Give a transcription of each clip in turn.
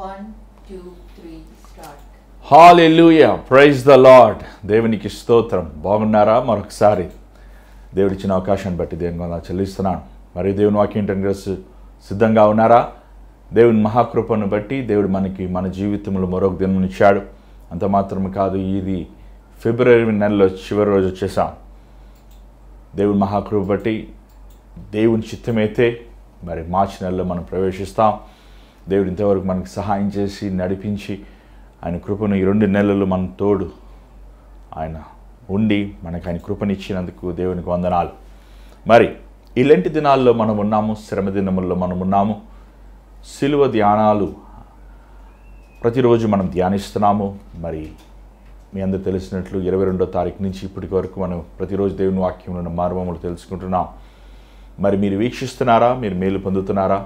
1, 2, 3, start. Hallelujah, praise the lord. దేవునికి స్తోత్రం. బాగున్నారా? మరొకసారి దేవుడిచ్చిన అవకాశాన్ని బట్టి దేవుని వందనాలు చెల్లిస్తున్నాను. మరి దేవుని వాక్యం ఏంటంటే సిద్ధంగా ఉన్నారా? దేవుని మహాకృపను బట్టి దేవుడు మన జీవితంలో మరొక దినం ఇచ్చాడు. అంత మాత్రమే కాదు, ఇది ఫిబ్రవరి నెలలో చివరి రోజు వచ్చేసాం. దేవుని మహాకృప బట్టి దేవుని చిత్తమైతే మరి మార్చి నెలలో మనం ప్రవేశిస్తాం. దేవుడు ఇంతవరకు మనకు సహాయం చేసి నడిపించి ఆయన కృపను ఈ 2 నెలలు మన తోడు ఆయన ఉండి మనకు ఆయన కృపనిచ్చినందుకు దేవునికి వందనాలు. మరి ఇలాంటి దినాల్లో మనం ఉన్నాము, శ్రమ దినముల్లో మనం ఉన్నాము. సిలువ ధ్యానాలు ప్రతిరోజు మనం ధ్యానిస్తున్నాము. మరి మీ అందరూ తెలిసినట్లు 22వ తారీఖు నుంచి ఇప్పటి వరకు మనం ప్రతిరోజు దేవుని వాక్యంలో మార్మములు తెలుసుకుంటున్నాం. మరి మీరు వీక్షిస్తున్నారా? మీరు మేలు పొందుతున్నారా?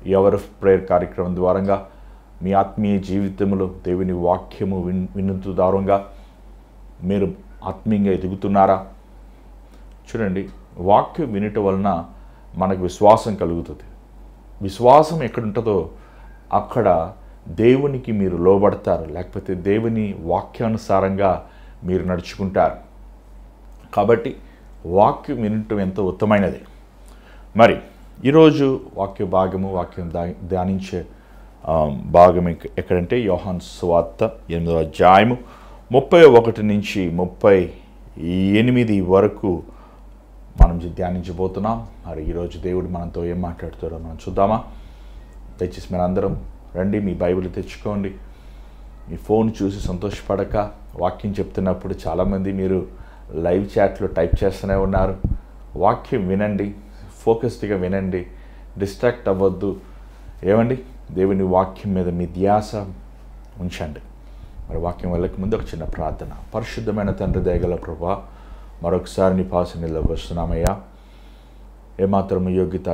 ఈ అవర్ ఆఫ్ ప్రేయర్ కార్యక్రమం ద్వారంగా మీ ఆత్మీయ జీవితంలో దేవుని వాక్యము వినుతు ద్వారంగా మీరు ఆత్మీయంగా ఎదుగుతున్నారా? చూడండి, వాక్యం వినటం వలన మనకు విశ్వాసం కలుగుతుంది. విశ్వాసం ఎక్కడుంటుందో అక్కడ దేవునికి మీరు లోబడతారు, లేకపోతే దేవుని వాక్యానుసారంగా మీరు నడుచుకుంటారు. కాబట్టి వాక్యం వినటం ఎంతో ఉత్తమైనది. మరి ఈరోజు వాక్యం ధ్యానించే భాగం ఎక్కడంటే యోహాను సువార్త 8వ అధ్యాయము 31 నుంచి 38 వరకు మనం ధ్యానించబోతున్నాం. మరి ఈరోజు దేవుడు మనతో ఏం మాట్లాడుతాడో మనం చూద్దామా? దయచేసి మీరు అందరం రండి, మీ బైబిల్ తెచ్చుకోండి. మీ ఫోన్ చూసి సంతోషపడక వాక్యం చెప్తున్నప్పుడు చాలామంది మీరు లైవ్ చాట్లో టైప్ చేస్తూనే ఉన్నారు. వాక్యం వినండి, ఫోకస్డ్గా వినండి, డిస్ట్రాక్ట్ అవ్వద్దు. ఏమండి, దేవుని వాక్యం మీద మీ ధ్యాస ఉంచండి. మరి వాక్యం వెళ్ళక ముందు ఒక చిన్న ప్రార్థన. పరిశుద్ధమైన తండ్రి, దయగల ప్రభువా, మరొకసారి నీ పాసనీలోకి వస్తున్నామయ్యా. ఏమాత్రం యోగ్యత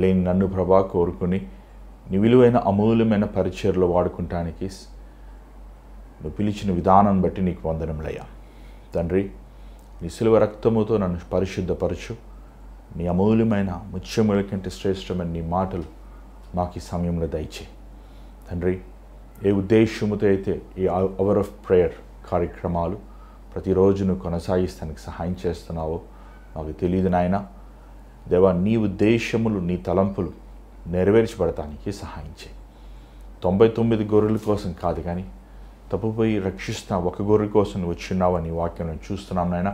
లేని నన్ను ప్రభా కోరుకుని నీ విలువైన అమూల్యమైన పరిచయలో వాడుకుంటానికి నువ్వు పిలిచిన విధానం బట్టి నీకు వందనములయ్యా. తండ్రి, నీ సిలువ రక్తముతో నన్ను పరిశుద్ధపరచు. నీ అమూల్యమైన ముత్యముల కంటే శ్రేష్టమైన నీ మాటలు నాకు ఈ సమయంలో దయచేయి. తండ్రి, ఏ ఉద్దేశముతో అయితే ఈ అవర్ ఆఫ్ ప్రేయర్ కార్యక్రమాలు ప్రతిరోజు నువ్వు కొనసాగిస్తానికి సహాయం చేస్తున్నావో నాకు తెలియదు నాయన. దేవా, నీ ఉద్దేశములు, నీ తలంపులు నెరవేర్చబడటానికి సహాయం చేయి. 99 గొర్రెల కోసం కాదు, కానీ తప్పుపోయి రక్షిస్తున్న ఒక గొర్రె కోసం నువ్వు వచ్చిన్నావు అని వాక్యం నేను చూస్తున్నాం నాయన.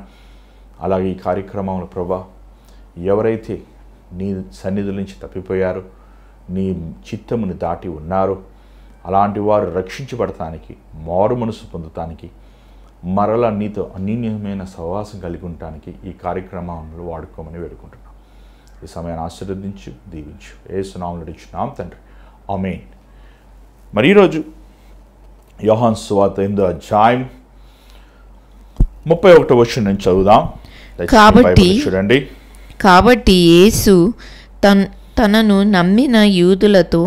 అలాగే ఈ కార్యక్రమంలో ప్రభా, ఎవరైతే నీ సన్నిధుల నుంచి తప్పిపోయారో, నీ చిత్తముని దాటి ఉన్నారో, అలాంటి వారు రక్షించబడటానికి, మారు మనసు పొందటానికి, మరలా నీతో అన్యోన్యమైన సహవాసం కలిగి ఉండటానికి ఈ కార్యక్రమంలో వాడుకోమని వేడుకుంటున్నాం. ఈ సమయాన్ని ఆశీర్వదించు, దీవించు. యేసు నామములో అడుగుచున్నాం తండ్రి, ఆమేన్. మరి ఈరోజు యోహాను సువార్త 8వ అధ్యాయం 31వ వచనం నుంచి చదువుదాం. చూడండి. కాబట్టి యేసు తనను నమ్మిన యూదులతో,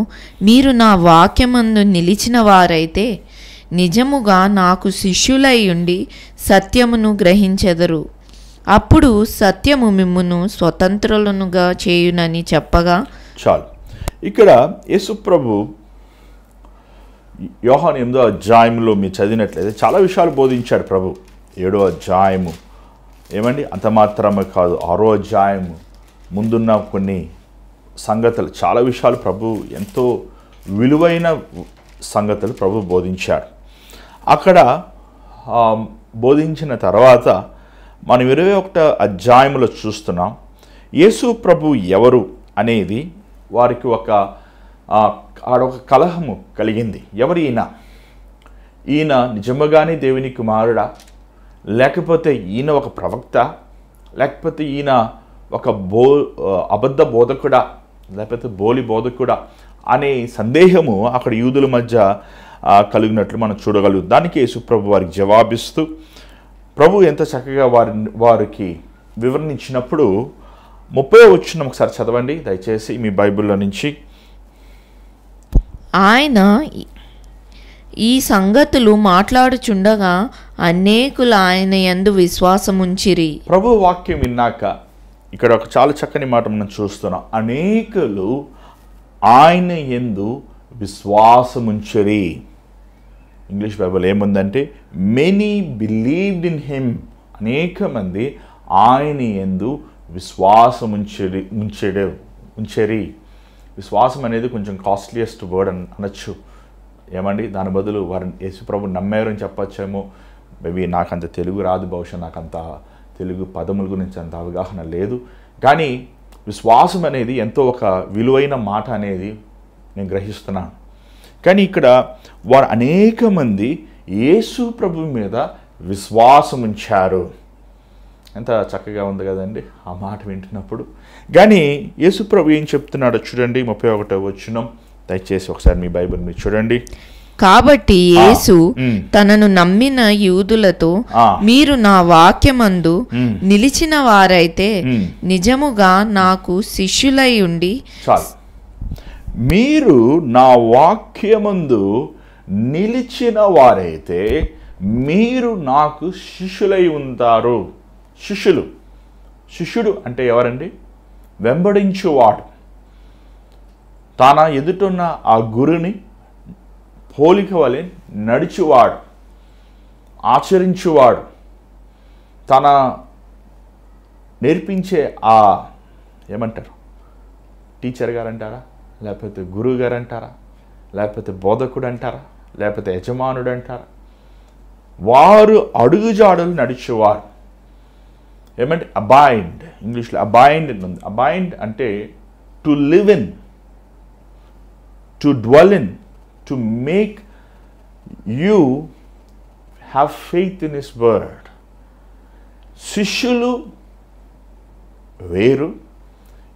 మీరు నా వాక్యమందు నిలిచిన వారైతే నిజముగా నాకు శిష్యులై ఉండి సత్యమును గ్రహించెదరు. అప్పుడు సత్యము మిమ్మును స్వతంత్రులనుగా చేయునని చెప్పగా చాలు. ఇక్కడ యేసు ప్రభు యోహాను 8వ అధ్యాయంలో మీరు చదివినట్లయితే చాలా విషయాలు బోధించాడు ప్రభు. 7వ అధ్యాయము ఏమండి, అంత మాత్రమే కాదు, 6వ అధ్యాయము ముందున్న కొన్ని సంగతులు, చాలా విషయాలు ప్రభు, ఎంతో విలువైన సంగతులు ప్రభు బోధించాడు. అక్కడ బోధించిన తర్వాత మనం 21వ అధ్యాయంలో చూస్తున్నాం. యేసు ప్రభు ఎవరు అనేది వారికి ఒక కలహము కలిగింది. ఎవరు ఈయన నిజముగానే దేవుని కుమారుడా, లేకపోతే ఈయన ఒక ప్రవక్త, లేకపోతే ఈయన ఒక అబద్ధ బోధకుడా, లేకపోతే బోలి బోధకుడా అనే సందేహము అక్కడ యూదుల మధ్య కలిగినట్లు మనం చూడగలుగుతాం. దానికి యేసుప్రభు వారికి జవాబిస్తూ ప్రభు ఎంత చక్కగా వారికి వివరణించినప్పుడు 30వ వచనం ఒకసారి చదవండి దయచేసి మీ బైబిల్లో నుంచి. ఆయన ఈ సంగతులు మాట్లాడుచుండగా అనేకులు ఆయన యందు విశ్వాసముంచిరి. ప్రభు వాక్యం విన్నాక ఇక్కడ ఒక చాలా చక్కని మాట మనం చూస్తున్నాం. అనేకులు ఆయన యందు విశ్వాసముంచరి. ఇంగ్లీష్ బైబిల్ ఏముందంటే మెనీ బిలీవ్డ్ ఇన్ హిమ్, అనేక మంది ఆయన యందు ఉంచరి. విశ్వాసం అనేది కొంచెం కాస్ట్లీయెస్ట్ వర్డ్ అనొచ్చు. ఏమండి, దాని బదులు వారిని యేసుప్రభు నమ్మారు అని చెప్పచ్చేమో. మేబీ నాకు అంత తెలుగు రాదు, బహుశా నాకు అంత తెలుగు పదముల గురించి అంత అవగాహన లేదు. కానీ విశ్వాసం అనేది ఎంతో ఒక విలువైన మాట అనేది నేను గ్రహిస్తున్నాను. కానీ ఇక్కడ వారు అనేక మంది యేసు ప్రభు మీద విశ్వాసం ఉంచారు. ఎంత చక్కగా ఉంది కదండి ఆ మాట వింటున్నప్పుడు. కానీ యేసు ప్రభు ఏం చెప్తున్నాడో చూడండి, 31వ వచనం. దయచేసి ఒకసారి మీ బైబిల్ మీరు చూడండి. కాబట్టి యేసు తనను నమ్మిన యూదులతో, మీరు నా వాక్యమందు నిలిచిన వారైతే నిజముగా నాకు శిష్యులై ఉండి. చాలు, మీరు నా వాక్యమందు నిలిచిన వారైతే మీరు నాకు శిష్యులై ఉంటారు. శిష్యుడు అంటే ఎవరండి? వెంబడించువాడు, తన ఎదుటున్న ఆ గురుని పోలిక వలె నడిచువాడు, ఆచరించువాడు, తన నేర్పించే ఆ ఏమంటారు, టీచర్ గారు అంటారా, లేకపోతే గురువు గారు అంటారా, లేకపోతే బోధకుడు అంటారా, లేకపోతే యజమానుడు అంటారా, వారు అడుగుజాడలు నడిచేవారు. ఏమంటే అబైండ్, ఇంగ్లీష్లో అబైండ్ ఉంది. అబైండ్ అంటే to live in, to dwell in, to make you have faith in his word. శిష్యులు వేరు,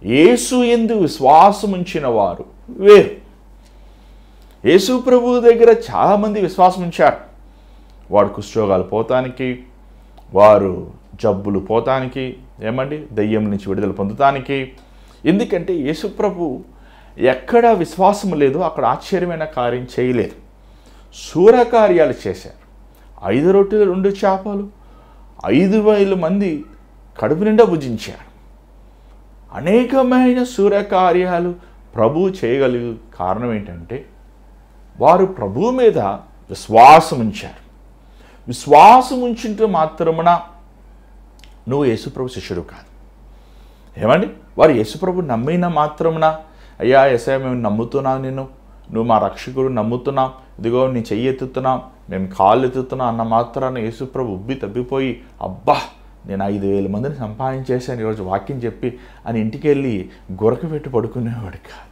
యేసు యందు విశ్వాసం ఉంచిన వారు వేరు. యేసు ప్రభు దగ్గర చాలామంది విశ్వాసం ఉంచారు. వాడు కుష్ఠరోగాలు పోతానికి, వారు జబ్బులు పోతానికి, ఏమండి దయ్యం నుంచి విడుదల పొందటానికి. ఎందుకంటే యేసు ప్రభు ఎక్కడ విశ్వాసం లేదో అక్కడ ఆశ్చర్యమైన కార్యం చేయలేదు. శూరకార్యాలు చేశారు. 5 రొట్టెలు 2 చేపలు 5,000 మంది కడుపు నిండా భుజించారు. అనేకమైన శూరకార్యాలు ప్రభు చేయగలిగే కారణం ఏంటంటే వారు ప్రభు మీద విశ్వాసం ఉంచారు. విశ్వాసం ఉంచుంటే మాత్రమున నువ్వు యేసుప్రభు శిష్యుడు కాదు. ఏమండి, వారు యేసుప్రభు నమ్మిన మాత్రమున, అయ్యా యేసయ్య మేము నమ్ముతున్నాం, నువ్వు మా రక్షకుడు నమ్ముతున్నాం, ఇదిగో నీ చెయ్యి ఎత్తుతున్నాం, మేము కాళ్ళు ఎత్తుతున్నాం అన్న మాత్రాన యేసుప్రభు ఉబ్బి తబ్బిపోయి, అబ్బా నేను 5,000 మందిని సంపాదించేశాను ఈరోజు వాక్యం చెప్పి అని ఇంటికి వెళ్ళి గురక పెట్టి పడుకునేవాడు కాదు.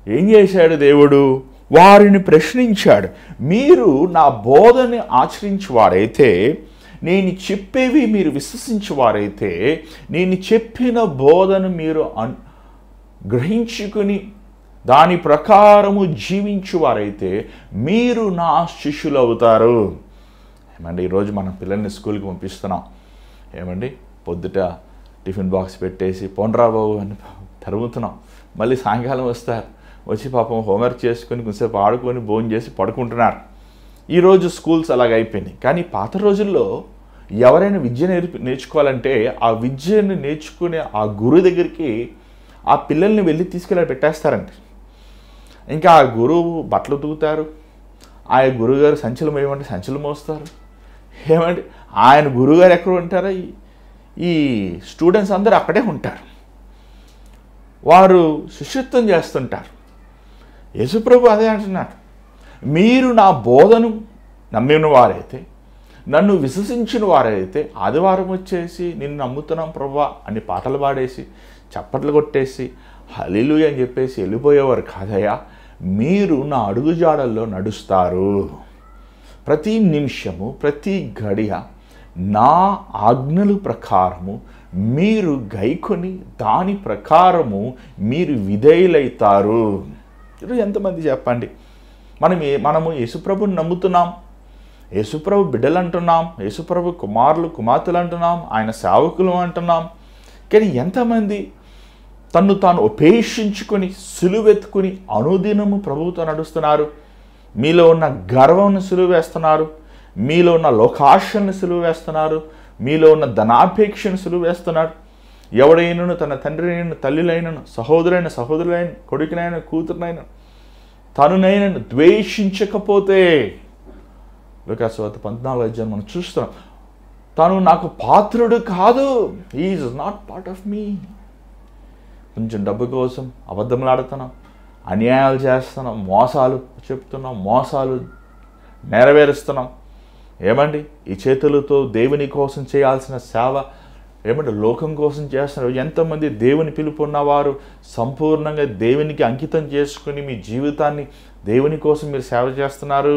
ఏం చేశాడు దేవుడు? వారిని ప్రశ్నించాడు. మీరు నా బోధని ఆచరించేవారైతే, నేను చెప్పేవి మీరు విశ్వసించేవారైతే, నేను చెప్పిన బోధను మీరు గ్రహించుకుని దాని ప్రకారము జీవించేవారైతే మీరు నా శిష్యులు అవుతారు. ఏమండి, ఈరోజు మనం పిల్లల్ని స్కూల్కి పంపిస్తున్నాం. ఏమండి, పొద్దుట టిఫిన్ బాక్స్ పెట్టేసి పోండ్రా బాబు అని తరుగుతున్నాం. మళ్ళీ సాయంకాలం వస్తారు, వచ్చి పాపం హోంవర్క్ చేసుకొని కొంచెంసేపు ఆడుకొని భోజనం చేసి పడుకుంటున్నారు. ఈరోజు స్కూల్స్ అలాగ అయిపోయినాయి. కానీ పాత రోజుల్లో ఎవరైనా విద్య నేర్చుకోవాలంటే ఆ విద్యను నేర్చుకునే ఆ గురువు దగ్గరికి ఆ పిల్లల్ని వెళ్ళి తీసుకెళ్ళి పెట్టేస్తారండి. ఇంకా ఆ గురువు బట్టలు ఉతుకుతారు, ఆ గురువుగారు సంచులు మోయమంటే సంచులు మోస్తారు. ఏమంటే ఆయన గురువుగారు ఎక్కడ ఉంటారో ఈ స్టూడెంట్స్ అందరూ అక్కడే ఉంటారు. వారు శిష్యత్వం చేస్తుంటారు. యేసుప్రభు అదే అంటున్నాడు, మీరు నా బోధను నమ్మిన వారైతే, నన్ను విశ్వసించిన వారైతే, ఆదివారం వచ్చేసి నిన్ను నమ్ముతున్నాం ప్రభువా అని పాటలు పాడేసి చప్పట్లు కొట్టేసి హల్లెలూయా అని చెప్పేసి వెళ్ళిపోయేవారు కాదయ్యా. మీరు నా అడుగుజాడల్లో నడుస్తారు. ప్రతి నిమిషము ప్రతి గడియ నా ఆజ్ఞల ప్రకారము మీరు గైకొని దాని ప్రకారము మీరు విధేయులైతారు. ఈరోజు ఎంతమంది చెప్పండి, మనము యేసుప్రభుని నమ్ముతున్నాం, యేసుప్రభు బిడ్డలు అంటున్నాం, యేసుప్రభు కుమారులు కుమార్తెలు అంటున్నాం, ఆయన సేవకులు అంటున్నాం. కానీ ఎంతమంది తన్ను తాను ఉపేక్షించుకొని సిలువెత్తుకుని అనుదినము ప్రభువుతో నడుస్తున్నారు? మీలో ఉన్న గర్వంను సిలువ వేస్తున్నారు, మీలో ఉన్న లోకాశలను సిలువ వేస్తున్నారు, మీలో ఉన్న ధనాపేక్షను సిలువ వేస్తున్నారు. ఎవడైనను తన తండ్రినైనా తల్లిలైనను సహోదరులైన కొడుకునైనా కూతురునైనా తనునైనను ద్వేషించకపోతే, లూకాసు వార్త 14 మనం చూస్తున్నాం, తను నాకు పాత్రుడు కాదు, he is not part of me. కొంచెం డబ్బు కోసం అబద్ధములు ఆడుతున్నాం, అన్యాయాలు చేస్తున్నాం, మోసాలు చెప్తున్నాం, మోసాలు నెరవేరుస్తున్నాం. ఏమండి, ఈ చేతులతో దేవుని కోసం చేయాల్సిన సేవ ఏమంటే లోకం కోసం చేస్తున్నారు. ఎంతమంది దేవుని పిలుపు ఉన్నవారు సంపూర్ణంగా దేవునికి అంకితం చేసుకుని మీ జీవితాన్ని దేవుని కోసం మీరు సేవ చేస్తున్నారు?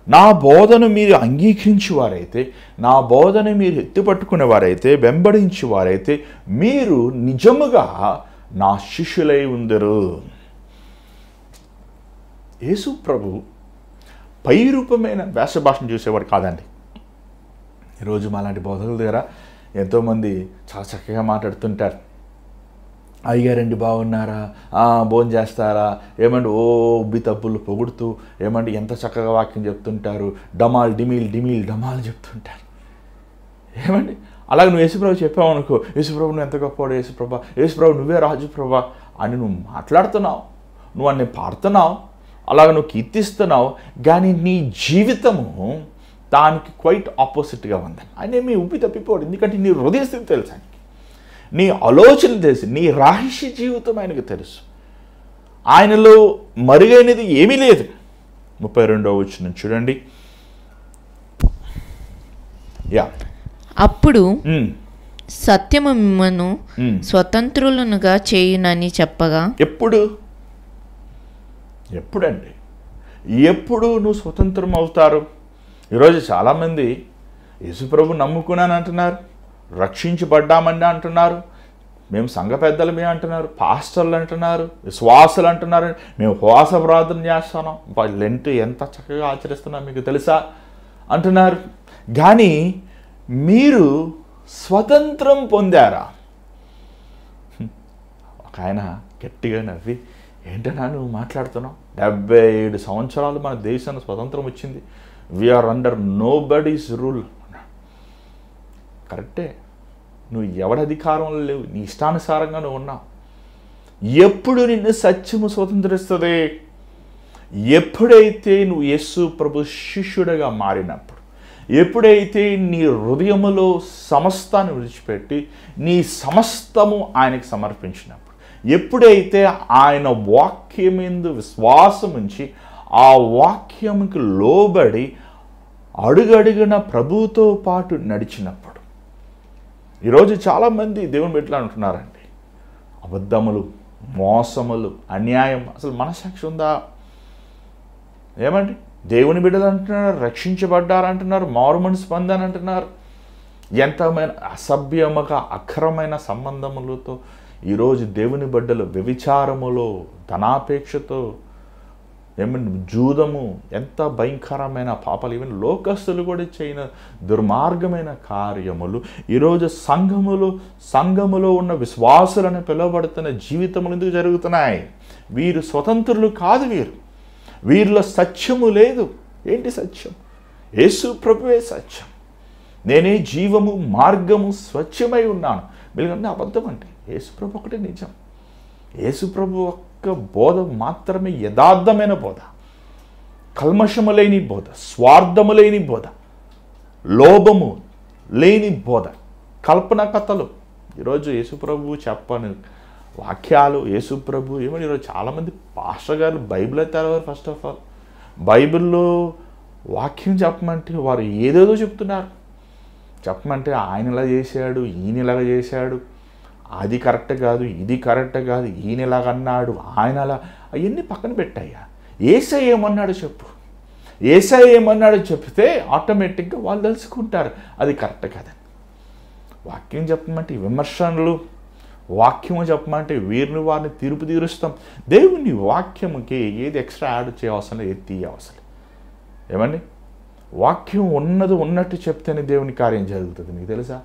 నా బోధను మీరు అంగీకరించేవారైతే, నా బోధను మీరు ఎత్తుపట్టుకునేవారైతే, వెంబడించేవారైతే మీరు నిజముగా నా శిష్యులై ఉందరు. యేసు ప్రభు పై రూపమైన వేషభాషను చూసేవాడు కాదండి. ఈరోజు మాలాంటి బోధకుల దగ్గర ఎంతోమంది చాలా చక్కగా మాట్లాడుతుంటారు. అయ్యారండి బాగున్నారా, భోజనం చేస్తారా, ఏమండి ఓ ఉబ్బి తప్పులు పొగుడుతూ ఏమండి ఎంత చక్కగా వాక్యం చెప్తుంటారు, డమాల్ డిమీల్ డిమీల్ డమాల్ చెప్తుంటారు. ఏమండి అలాగే నువ్వు యేసుప్రభు చెప్పావు అనుకో, యేసుప్రభు నువ్వు ఎంత గొప్పవాడు, యేసుప్రభు నువ్వే రాజు ప్రభా అని నువ్వు మాట్లాడుతున్నావు, నువ్వు అన్ని పాడుతున్నావు, అలాగే నువ్వు కీర్తిస్తున్నావు. కానీ నీ జీవితము దానికి క్వైట్ ఆపోజిట్గా ఉందని. ఆయన మీ ఉబ్బి తప్పిపోడు, ఎందుకంటే నీ హృదయ స్థితి తెలుసు ఆయనకి, నీ ఆలోచన తెలుసు, నీ రహస్య జీవితం ఆయనకు తెలుసు. ఆయనలో మరుగైనది ఏమీ లేదు. 32వ వచనం చూడండి. అప్పుడు సత్యము మిమ్మను స్వతంత్రులనుగా చేయునని చెప్పగా. ఎప్పుడండి, ఎప్పుడు నువ్వు స్వతంత్రం అవుతారు? ఈరోజు చాలామంది యేసుప్రభు నమ్ముకున్నాను అంటున్నారు, రక్షించబడ్డామని అంటున్నారు, మేము సంఘ పెద్దలమే అంటున్నారు, పాస్టర్లు అంటున్నారు, విశ్వాసులు అంటున్నారు, మేము ఉపవాస ప్రార్థన చేస్తున్నాం, లెంట్ ఎంత చక్కగా ఆచరిస్తున్నాం మీకు తెలుసా అంటున్నారు. కానీ మీరు స్వతంత్రం పొందారా? ఒక ఆయన గట్టిగా నవ్వి, ఏంటన్నా నువ్వు మాట్లాడుతున్నావు, 77 సంవత్సరాలు మన దేశానికి స్వతంత్రం వచ్చింది, we are under nobody's rule. కరెక్టే, నువ్వు ఎవరి అధికారంలో లేవు, నీ ఇష్టానుసారంగా నువ్వు ఉన్నావు. ఎప్పుడు నిన్ను సత్యము స్వతంత్రిస్తుంది? ఎప్పుడైతే నువ్వు యేసు ప్రభు శిష్యుడిగా మారినప్పుడు, ఎప్పుడైతే నీ హృదయములో సమస్తాన్ని విడిచిపెట్టి నీ సమస్తము ఆయనకు సమర్పించినప్పుడు, ఎప్పుడైతే ఆయన వాక్యం మీద విశ్వాసం ఉంచి ఆ వాక్యంకి లోబడి అడుగడుగున ప్రభువుతో పాటు నడిచినప్పుడు. ఈరోజు చాలామంది దేవుని బిడ్డలు అంటున్నారండి, అబద్ధములు, మోసములు, అన్యాయం, అసలు మనసాక్షి ఉందా? ఏమండి, దేవుని బిడ్డలు అంటున్నారు, రక్షించబడ్డారంటున్నారు, మారు మనసు పొందానంటున్నారు. ఎంతమైన అసభ్యముగా అక్రమైన సంబంధములతో ఈరోజు దేవుని బిడ్డలు వ్యభిచారములో, ధనాపేక్షతో, ఏమన్నా జూదము, ఎంత భయంకరమైన పాపాలు, ఈవెన్ లోకస్తులు కూడా చేయని దుర్మార్గమైన కార్యములు ఈరోజు సంఘములో ఉన్న విశ్వాసులను పిలువబడుతున్న జీవితములు ఎందుకు జరుగుతున్నాయి? వీరు స్వతంత్రులు కాదు, వీరిలో సత్యము లేదు. ఏంటి సత్యం? యేసు ప్రభువే సత్యం. నేనే జీవము, మార్గము, స్వచ్ఛమై ఉన్నాను. వీళ్ళన్నీ అబద్ధం అంటే యేసు ప్రభు ఒకటే నిజం. యేసు ప్రభు ఒక్క బోధ మాత్రమే యథార్థమైన బోధ, కల్మషము లేని బోధ, స్వార్థము లేని బోధ, లోభము లేని బోధ, కల్పన కథలు. ఈరోజు యేసు ప్రభు చెప్పని వాక్యాలు, యేసు ప్రభు ఏమని ఈరోజు చాలామంది పాస్టర్ గారు బైబిల్ ఎత్తారు. ఫస్ట్ ఆఫ్ ఆల్ బైబిల్లో వాక్యం చెప్పమంటే వారు ఏదేదో చెప్తున్నారు. చెప్పమంటే ఆయన ఇలా చేశాడు, ఈయన ఇలాగ చేశాడు, అది కరెక్ట్ కాదు, ఇది కరెక్ట్ కాదు, ఈయన ఇలాగ అన్నాడు, ఆయన అలా, అవన్నీ పక్కన పెట్టాయా. యేసయ్య ఏమన్నాడు చెప్పు, యేసయ్య ఏమన్నాడు చెప్తే ఆటోమేటిక్గా వాళ్ళు తెలుసుకుంటారు అది కరెక్ట్ కాదని. వాక్యం చెప్పమంటే విమర్శనలు, వాక్యము చెప్పమంటే వీరిని వారిని తీర్పు తీరుస్తాం. దేవుని వాక్యముకి ఏది ఎక్స్ట్రా యాడ్ చేయవలసిన, ఏది తీయవలసిన. ఏమండి, వాక్యం ఉన్నది ఉన్నట్టు చెప్తేనే దేవుని కార్యం జరుగుతుంది. మీకు తెలుసా?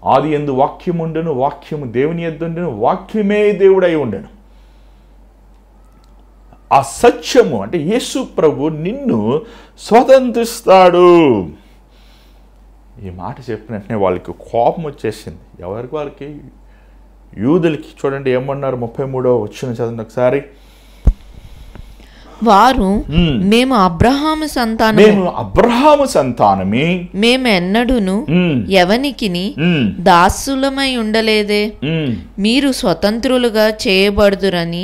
ఆది యందు వాక్యం ఉండెను, వాక్యము దేవుని యొద్ద ఉండెను, వాక్యమే దేవుడై ఉండెను. ఆ సత్యము అంటే యేసు ప్రభు నిన్ను స్వతంత్రిస్తాడు. ఈ మాట చెప్పిన వెంటనే వాళ్ళకి కోపం వచ్చేసింది. ఎవరికి? వాళ్ళకి యూదులకి చూడండి ఏమన్నారు, 33వ వచనం చదవండి ఒకసారి. వారు మేము అబ్రహాము సంతానమే, మేము ఎన్నడూను ఎవనికిని దాసులమై ఉండలేదే, మీరు స్వతంత్రులుగా చేయబడుదురని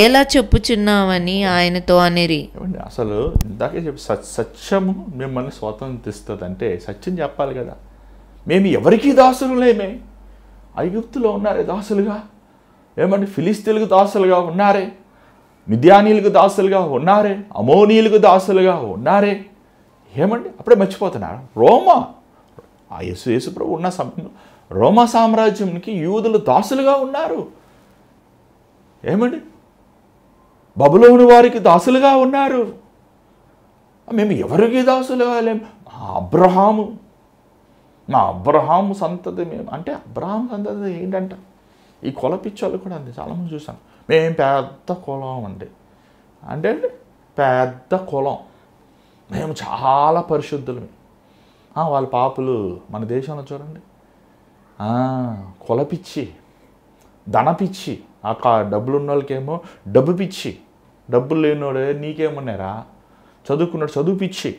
ఎలా చెప్పుచున్నామని ఆయనతో అనిరి. అసలు ఇందాకే చెప్పి సత్యము మిమ్మల్ని స్వతంత్రిస్తుంది అంటే సత్యం చెప్పాలి కదా. మేము ఎవరికి దాసులులేమే, ఐగుప్తులో ఉన్నారే దాసులుగా, ఏమంటే ఫిలిస్తీన్లకు దాసులుగా ఉన్నారే, మిద్యానీలకు దాసులుగా ఉన్నారే, అమోనీలకు దాసులుగా ఉన్నారే, ఏమండి అప్పుడే మర్చిపోతున్నారు. రోమా యేసు ప్రభు ఉన్న సమయంలో రోమా సామ్రాజ్యంకి యూదులు దాసులుగా ఉన్నారు. ఏమండి బబులోను వారికి దాసులుగా ఉన్నారు. మేము ఎవరికి దాసులుగా లేము, మా అబ్రహాము సంతతి మేము అంటే. అబ్రహాము సంతతి ఏంటంట, ఈ కుల పిచ్చోళ్ళు కూడా అంతే, చాలామంది చూసాను. మేము పెద్ద కులం అండి అంటే పెద్ద కులం, మేము చాలా పరిశుద్ధులు. వాళ్ళ పాపులు మన దేశంలో చూడండి, కుల పిచ్చి, ధన పిచ్చి. డబ్బులు ఉన్న వాళ్ళకేమో డబ్బు పిచ్చి, డబ్బులు లేనివాడే నీకేమన్నారా, చదువుకున్నాడు చదువు పిచ్చి.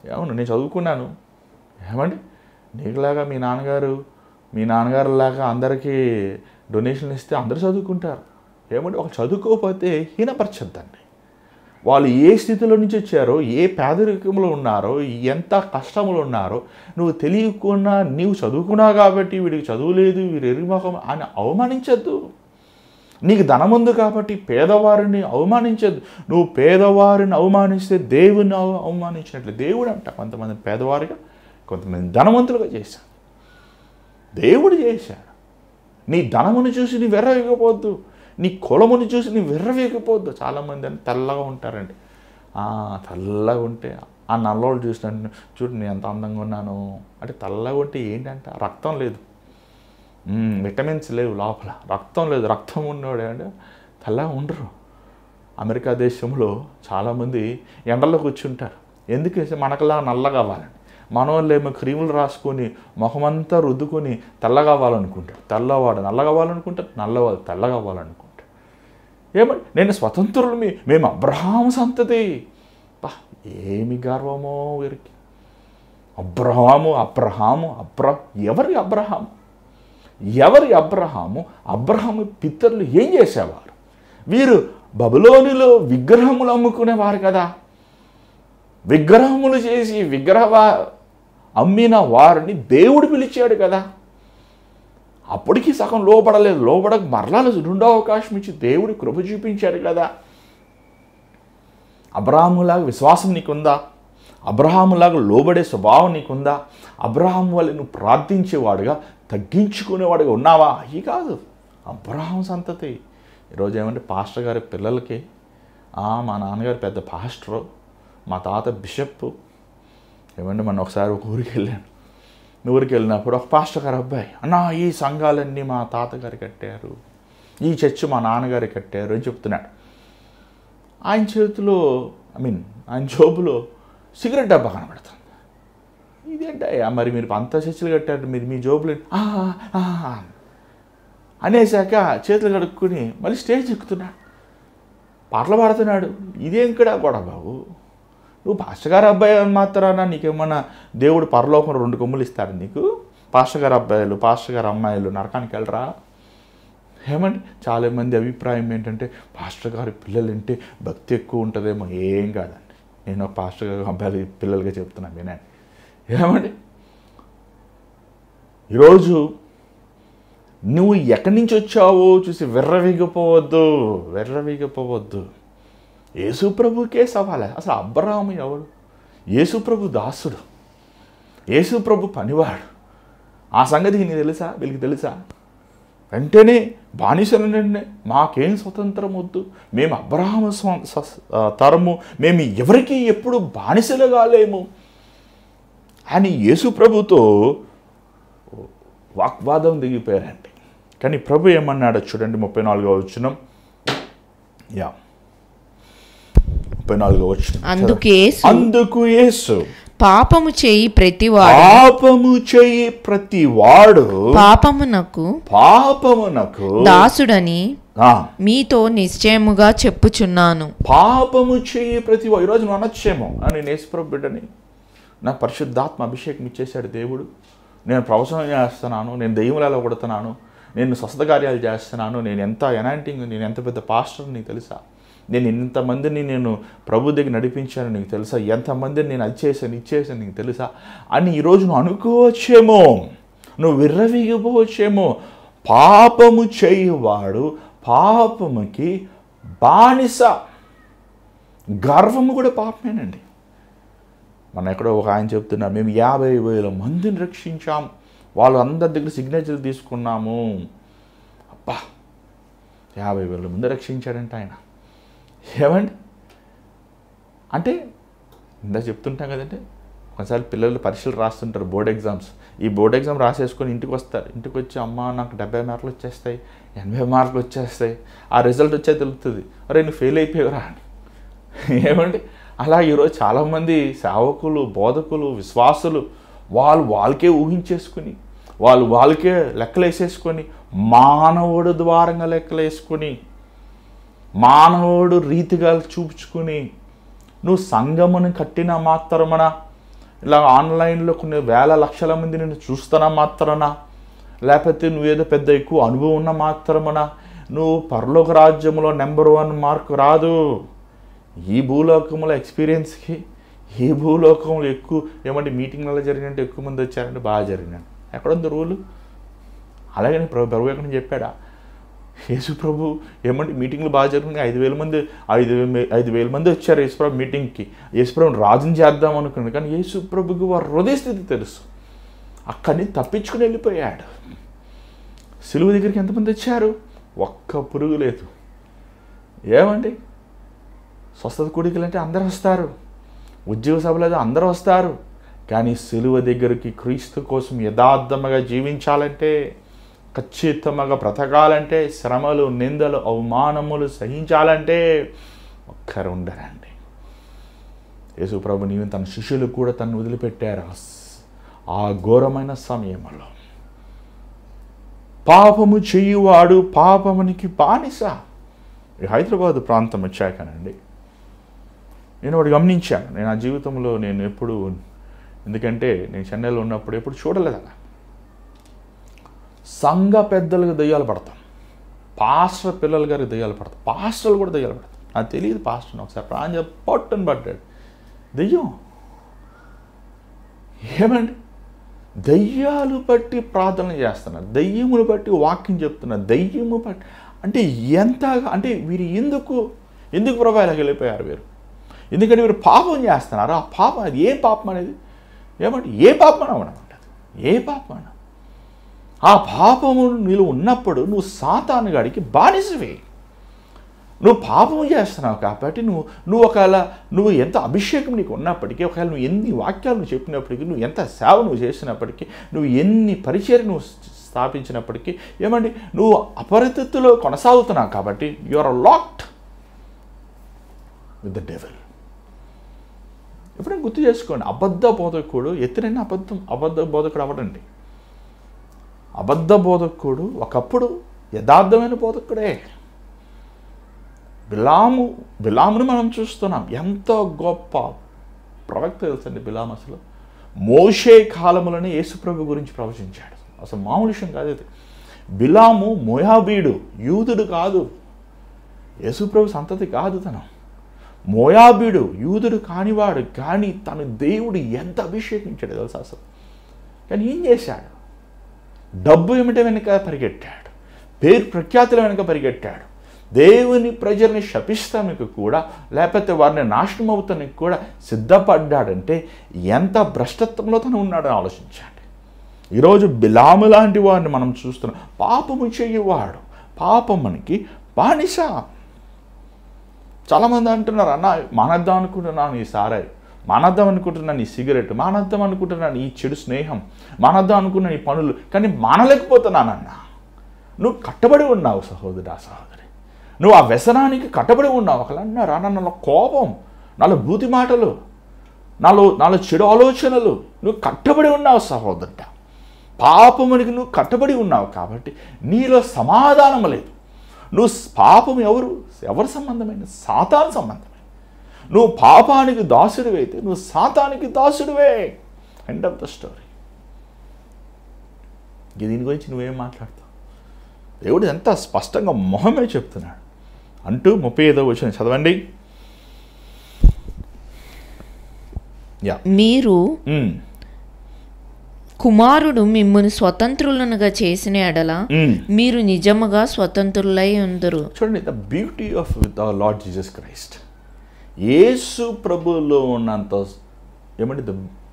ఏమన్నా నేను చదువుకున్నాను, ఏమండి నీకులాగా మీ నాన్నగారు లాగా అందరికీ డొనేషన్ ఇస్తే అందరూ చదువుకుంటారు. ఏమంటే ఒక చదువుకోకపోతే హీనపరచద్దండి. వాళ్ళు ఏ స్థితిలో నుంచి వచ్చారో, ఏ పేదరికంలో ఉన్నారో, ఎంత కష్టములు ఉన్నారో నువ్వు తెలియకుండా నీవు చదువుకున్నావు కాబట్టి వీడికి చదువు లేదు, వీరు ఎరిమొఖం అని అవమానించద్దు. నీకు ధనముందు కాబట్టి పేదవారిని అవమానించద్దు. నువ్వు పేదవారిని అవమానిస్తే దేవుని అవమానించినట్లు. దేవుడు అంట కొంతమంది పేదవారిగా, కొంతమంది ధనవంతులుగా చేశాడు. దేవుడు చేశాడు. నీ ధనమును చూసి నీ వెర్రవేయకపోవద్దు, నీ కులమును చూసి నీ వెర్రవేయకపోవద్దు. చాలామంది అని తెల్లగా ఉంటారండి. తెల్లగా ఉంటే ఆ నల్లోళ్ళు చూసినట్టు చూడు నేను ఎంత అందంగా ఉన్నాను అంటే. తెల్లగా ఉంటే ఏంటంటే రక్తం లేదు, విటమిన్స్ లేవు లోపల, రక్తం లేదు. రక్తం ఉన్నవాడే అంటే తెల్లగా ఉండరు. అమెరికా దేశంలో చాలామంది ఎండలో కూర్చుంటారు. ఎందుకంటే మనకలా నల్లగా అవ్వాలని. మన వాళ్ళు ఏమో క్రీములు రాసుకొని మొహమంతా రుద్దుకొని తెల్లగా అవ్వాలనుకుంటాడు. తెల్లవాడు నల్లగా అవ్వాలనుకుంటారు, నల్లవాడు తెల్లగా అవ్వాలనుకుంటారు. ఏమంటే నేను స్వతంత్రులు, మేము అబ్రహాము సంతతి. ఏమి గర్వమో వీరికి. ఎవరి అబ్రహాము? అబ్రహాము పితరులు ఏం చేసేవారు? వీరు బబులోనులో విగ్రహములు అమ్ముకునేవారు కదా. విగ్రహములు చేసి అమ్మిన వారిని దేవుడు పిలిచాడు కదా. అప్పటికీ సగం లోబడలేదు. లోబడక మరలా రెండో అవకాశం ఇచ్చి దేవుడు కృప చూపించాడు కదా. అబ్రహాములాగా విశ్వాసం నీకుందా? అబ్రహాములాగా లోబడే స్వభావం నీకుందా? అబ్రహాము వల్ల నువ్వు ప్రార్థించేవాడుగా, తగ్గించుకునేవాడుగా ఉన్నావా? అవి కాదు, అబ్రహాం సంతతి. ఈరోజు ఏమంటే పాస్టర్ గారి పిల్లలకి మా నాన్నగారు పెద్ద పాస్టరు, మా తాత బిషప్. ఏమంటే మనం ఒకసారి ఒక ఊరికి వెళ్ళినప్పుడు ఒక పాస్టర్ గారు అబ్బాయి, అన్నా ఈ సంఘాలన్నీ మా తాతగారు కట్టారు, ఈ చర్చ్ మా నాన్నగారు కట్టారు అని చెప్తున్నాడు. ఆయన చేతిలో ఆయన జోబులో సిగరెట్ డబ్బా కనబడుతుంది. ఇదేంటయ్యా మరి మీరు అంత చర్చలు కట్టారు, మీరు మీ జోబులు అనేసాక చేతులు కడుక్కుని మళ్ళీ స్టేజ్ ఎక్కుతున్నాడు, పాటలు పాడుతున్నాడు. ఇదేం కూడా గొడవ బాబు, నువ్వు పాస్టర్ గారు అబ్బాయి అని మాత్రాన నీకేమన్నా దేవుడు పరలోకం 2 కొమ్ములు ఇస్తాడు నీకు? పాస్టర్ గారు అబ్బాయిలు, పాస్టర్ గారు అమ్మాయిలు నరకానికి వెళ్ళరా? ఏమండి చాలామంది అభిప్రాయం ఏంటంటే పాస్టర్ గారి పిల్లలు అంటే భక్తి ఎక్కువ ఉంటుందేమో. ఏం కాదండి, నేను ఒక పాస్టర్ గారు అబ్బాయిలు పిల్లలుగా చెప్తున్నాను వినండి. ఏమండి ఈరోజు నువ్వు ఎక్కడి నుంచి వచ్చావో చూసి వెర్రవీగిపోవద్దు. యేసు ప్రభుకే సవాలే. అసలు అబ్రహాము ఎవడు? యేసు ప్రభు దాసుడు, యేసు ప్రభు పనివాడు. ఆ సంగతి నీకు తెలుసా? వీళ్ళకి తెలుసా? వెంటనే బానిసలనే మాకేం స్వతంత్రం వద్దు, మేము అబ్రహాము తరము, మేము ఎవరికి ఎప్పుడు బానిసలు కాలేము అని యేసు ప్రభుతో వాగ్వాదం దిగిపోయారండి. కానీ ప్రభు ఏమన్నాడో చూడండి, 34వ వచనం. 34వ వచనం. అందుకు యేసు పాపము చేయి ప్రతివాడు పాపము చేయి ప్రతివాడు పాపమునకు దాసుడని మీతో నిశ్చయముగా చెప్పుచున్నాను. పాపము చేయి ప్రతివాడు. ఈరోజు నువ్వు అనొచ్చేమో నేను యేసుప్రభు బిడ్డని, నాకు పరిశుద్ధాత్మ అభిషేకం ఇచ్చేశాడు దేవుడు, నేను ప్రవచనం చేస్తున్నాను, నేను దెయ్యములలో కొడుతున్నాను, నేను స్వస్థత కార్యాలు చేస్తున్నాను, నేను ఎంత ఎనాంటింగ్, నేను ఎంత పెద్ద పాస్టర్ నీకు తెలుసా, నేను ఇంతమందిని నేను ప్రభు దగ్గర నడిపించాను నీకు తెలుసా, ఎంతమందిని నేను అది చేశాను ఇచ్చేసాను నీకు తెలుసా అని ఈరోజు నువ్వు అనుకోవచ్చేమో, నువ్వు విర్రవీగిపోవచ్చేమో. పాపము చేయువాడు పాపముకి బానిస. గర్వము కూడా పాపమేనండి. మన ఎక్కడో ఒక ఆయన చెప్తున్నారు, మేము 50,000 మందిని రక్షించాం, వాళ్ళు అందరి దగ్గర సిగ్నేచర్ తీసుకున్నాము. అబ్బా, 50,000 మంది రక్షించాడంటే ఆయన. ఏమండి అంటే ఇందా చెప్తుంటాం కదండి, కొన్నిసార్లు పిల్లలు పరీక్షలు రాస్తుంటారు, బోర్డ్ ఎగ్జామ్స్. ఈ బోర్డ్ ఎగ్జామ్ రాసేసుకొని ఇంటికి వస్తారు. ఇంటికి వచ్చి అమ్మ నాకు 70 మార్కులు వచ్చేస్తాయి, 80 మార్కులు వచ్చేస్తాయి, ఆ రిజల్ట్ వచ్చే తెలుస్తుంది, అరే నువ్వు ఫెయిల్ అయిపోయావురా అని. ఏమండి అలా ఈరోజు చాలామంది సేవకులు, బోధకులు, విశ్వాసులు వాళ్ళకే ఊహించేసుకుని, వాళ్ళకే లెక్కలు వేసేసుకొని, మానవుడు ద్వారంగా లెక్కలు వేసుకొని, మానవుడు రీతిగా చూపించుకుని, నువ్వు సంఘమును కట్టిన మాత్రమన, ఇలా ఆన్లైన్లో కొన్ని వేల లక్షల మంది నేను చూస్తున్నా మాత్రమన, లేకపోతే నువ్వేదో పెద్ద ఎక్కువ అనుభవం ఉన్న మాత్రమన నువ్వు పరలోక రాజ్యంలో నెంబర్ 1 మార్కు రాదు. ఈ భూలోకంలో ఎక్స్పీరియన్స్కి, ఈ భూలోకంలో ఎక్కువ ఏమంటే మీటింగ్లలో జరిగినట్టు ఎక్కువ మంది వచ్చారంటే బాగా జరిగినాడు. ఎక్కడుంది రూలు? అలాగే ప్రభు ఎక్కడ చెప్పాడా? యేసు ప్రభు ఏమంటే మీటింగ్లు బాగా జరిగినాయి, 5,000 మంది వచ్చారు యేసుప్రభు మీటింగ్కి. యేసుప్రభుని రాజుని చేద్దాం అనుకున్నాడు, కానీ యేసుప్రభుకి వారి హృదయ స్థితి తెలుసు. అక్కడిని తప్పించుకుని వెళ్ళిపోయాడు. సిలువ దగ్గరికి ఎంతమంది వచ్చారు? ఒక్క పురుగు లేదు. ఏమండి స్వస్థత కూడికలు అంటే అందరూ వస్తారు, ఉద్యోగ సభలు అయితే అందరూ వస్తారు, కానీ సిలువ దగ్గరికి క్రీస్తు కోసం యథార్థముగా జీవించాలంటే, ఖచ్చితంగా బ్రతకాలంటే, శ్రమలు, నిందలు, అవమానములు సహించాలంటే ఒక్కరు ఉండరండి. యేసు ప్రభు నీవు తన శిష్యులు కూడా తను వదిలిపెట్టారు ఆ ఘోరమైన సమయంలో. పాపము చేయువాడు పాపమునికి బానిస. హైదరాబాద్ ప్రాంతం వచ్చాకనండి నేను వాడు గమనించాను. నేను ఆ జీవితంలో నేను ఎప్పుడు, ఎందుకంటే నేను చెన్నైలో ఉన్నప్పుడు ఎప్పుడు చూడలేదు అలా. సంఘ పెద్దలకు దయ్యాలు పడతాం, పాస్టర్ పిల్లల గారికి దయ్యాలు పడతాం, పాస్టర్లు కూడా దయ్యాలు పడతాం. నాకు తెలియదు పాస్టర్ని ఒకసారి ప్రాంజ పొట్టని పడ్డాడు దెయ్యం. ఏమండి దయ్యాలు బట్టి ప్రార్థన చేస్తున్నారు, దయ్యమును బట్టి వాక్యం చెప్తున్నారు, దయ్యము బట్టి అంటే ఎంతగా అంటే వీరు ఎందుకు ప్రభావాలకు వెళ్ళిపోయారు వీరు? ఎందుకంటే వీరు పాపం చేస్తున్నారు. ఆ పాపం అది ఏ పాపం అనేది ఏమంటే ఏ పాపం అనడం ఉంటుంది, ఏ పాపం అన ఆ పాపము నీళ్ళు ఉన్నప్పుడు నువ్వు సాతాను గాడికి బానిసవే. నువ్వు పాపం చేస్తున్నావు కాబట్టి నువ్వు ఒకవేళ నువ్వు ఎంత అభిషేకం నీకు ఉన్నప్పటికీ, ఒకవేళ నువ్వు ఎన్ని వాక్యాలు నువ్వు చెప్పినప్పటికీ, నువ్వు ఎంత సేవ నువ్వు చేసినప్పటికీ, నువ్వు ఎన్ని పరిచర్య నువ్వు స్థాపించినప్పటికీ, ఏమండి నువ్వు అపరిస్థితిలో కొనసాగుతున్నావు కాబట్టి you are locked with the devil. ఎప్పుడైనా గుర్తు చేసుకోండి, అబద్ధ బోధకుడు ఎత్తునైనా అబద్ధ బోధకుడు అవ్వడండి. అబద్ధ బోధకుడు ఒకప్పుడు యథార్థమైన బోధకుడే. బిలామును మనం చూస్తున్నాం, ఎంతో గొప్ప ప్రవక్త తెలుసండి బిలాము. అసలు మోషే కాలంలోనే యేసుప్రభు గురించి ప్రవచించాడు. అసలు మామూలు విషయం కాదు ఇది. బిలాము మోయాబీడు, యూదుడు కాదు, యేసుప్రభు సంతతి కాదు. తను మోయాబీడు, యూదుడు కానివాడు, కానీ తను దేవుడు ఎంత అభిషేకించాడు తెలుసా అసలు. కానీ ఏం చేశాడు? డబ్బు ఏమిటో వెనుక పరిగెట్టాడు, పేరు ప్రఖ్యాతుల వెనుక పరిగెట్టాడు, దేవుని ప్రజల్ని శపిస్తానికి కూడా, లేకపోతే వారిని నాశనం అవుతానికి కూడా సిద్ధపడ్డాడంటే ఎంత భ్రష్టత్వంలో తను ఉన్నాడని ఆలోచించండి. ఈరోజు బిలాము లాంటి వాడిని మనం చూస్తున్నాం. పాపము చేయవాడు పాపమునికి బానిస. చాలామంది అంటున్నారు, అన్న మానేద్దాం అనుకుంటున్నాను ఈ సారాయి, మానేద్దాం అనుకుంటున్నాను ఈ సిగరెట్, మానేద్దాం అనుకుంటున్నాను ఈ చెడు స్నేహం, మానేద్దాం అనుకున్నాను ఈ పనులు, కానీ మానలేకపోతున్నానన్న. నువ్వు కట్టబడి ఉన్నావు సహోదరా, సహోదరి, నువ్వు ఆ వ్యసనానికి కట్టబడి ఉన్నావు. ఒకళ్ళు అన్నారు, నాలో కోపం, నాలో బూతి మాటలు, నాలో చెడు ఆలోచనలు, నువ్వు కట్టబడి ఉన్నావు సహోదరుడ. పాపమునికి నువ్వు కట్టబడి ఉన్నావు కాబట్టి నీలో సమాధానం లేదు. నువ్వు పాపం ఎవరు సంబంధమైన? సాతాను సంబంధమైన. నువ్వు పాపానికి దాసుడివైతే నువ్వు సాతానికి దాసుడివే. End of the story. దీని గురించి నువ్వేం మాట్లాడతావు? దేవుడు ఎంత స్పష్టంగా మొహమే చెప్తున్నాడు అంటూ 35వ వచనం చదవండి. మీరు కుమారుడు మిమ్మును స్వతంత్రులనుగా చేసిన ఎడల మీరు నిజముగా స్వతంత్రులై ఉందరు. చూడండి, the beauty of the Lord Jesus Christ. యేసు ప్రభువులో ఉన్నంత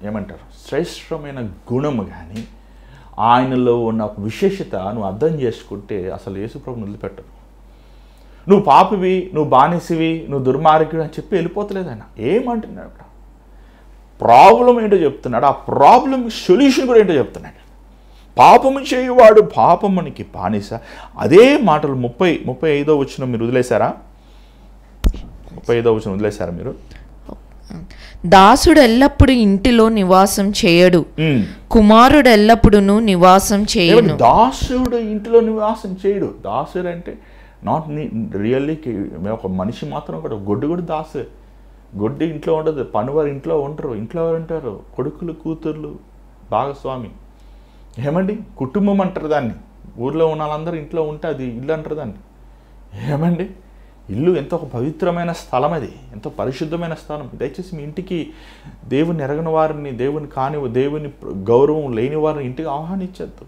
ఏమంటారు శ్రేష్టమైన గుణము కానీ ఆయనలో ఉన్న ఒక విశేషత నువ్వు అర్థం చేసుకుంటే అసలు యేసు ప్రభుని వదిలిపెట్టరు. నువ్వు పాపివి, నువ్వు బానిసివి, నువ్వు దుర్మార్గుడు అని చెప్పి వెళ్ళిపోతలేదు ఆయన. ఏమంటున్నాడు అక్కడ? ప్రాబ్లం ఏంటో చెప్తున్నాడు. ఆ ప్రాబ్లం సొల్యూషన్ కూడా ఏంటో చెప్తున్నాడు. పాపము చేయువాడు పాపమునికి బానిస. అదే మాటలు 35వ వచనం మీరు వదిలేశారా? 35వ వచనం వదిలేశారా మీరు? దాసుడు ఎల్లప్పుడు ఇంటిలో నివాసం చేయడు, కుమారుడు ఎల్లప్పుడూ నివాసం చేయడు. దాసుడు ఇంటిలో నివాసం చేయడు. దాసుడు అంటే నాట్ రియల్లీ ఒక మనిషి మాత్రం కూడా. గొడ్డు కూడా దాసు. గొడ్డు ఇంట్లో ఉండదు, పనివారు ఇంట్లో ఉండరు. ఇంట్లో ఉంటారు కొడుకులు, కూతుర్లు, భాగస్వామి. ఏమండి? కుటుంబం అంటారు దాన్ని. ఊర్లో ఉన్న వాళ్ళందరూ ఇంట్లో ఉంటే అది ఇల్లు అంటారు దాన్ని. ఏమండి? ఇల్లు ఎంతో ఒక పవిత్రమైన స్థలం, అది ఎంతో పరిశుద్ధమైన స్థలం. దయచేసి మీ ఇంటికి దేవుని ఎరగని వారిని, దేవుని గౌరవం లేని వారిని ఇంటికి ఆహ్వానించద్దు.